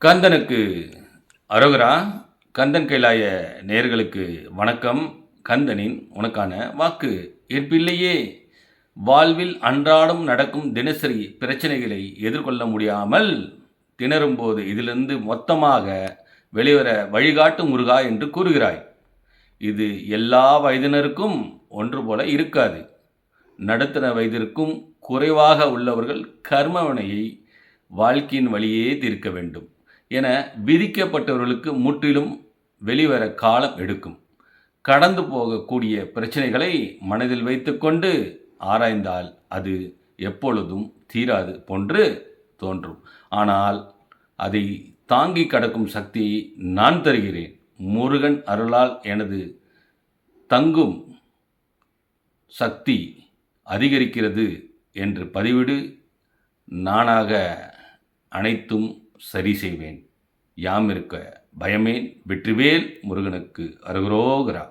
கந்தனுக்கு அரோகரா. கந்தன் கைலாய நேயர்களுக்கு வணக்கம். கந்தனின் உனக்கான வாக்கு. என் பிள்ளையே, வாழ்வில் அன்றாடம் நடக்கும் தினசரி பிரச்சனைகளை எதிர்கொள்ள முடியாமல் திணறும்போது இதிலிருந்து மொத்தமாக வெளிவர வழிகாட்டு முருகா என்று கூறுகிறாய். இது எல்லா வயதினருக்கும் ஒன்று போல இருக்காது. நடுத்தர வயதிற்கும் குறைவாக உள்ளவர்கள் கர்மவினையை வாழ்க்கையின் வழியே தீர்க்க வேண்டும் என விதிக்கப்பட்டவர்களுக்கு முற்றிலும் வெளிவர காலம் எடுக்கும். கடந்து போகக்கூடிய பிரச்சனைகளை மனதில் வைத்துக்கொண்டு ஆராய்ந்தால் அது எப்பொழுதும் தீராது போன்று தோன்றும். ஆனால் அதை தாங்கி கடக்கும் சக்தியை நான் தருகிறேன். முருகன் அருளால் எனது தங்கும் சக்தி அதிகரிக்கிறது என்று பதிவிடு. நானாக அனைத்தும் சரி செய்வேன். யாம் இருக்க பயமேன். வெற்றிவேல் முருகனுக்கு அரோகரா.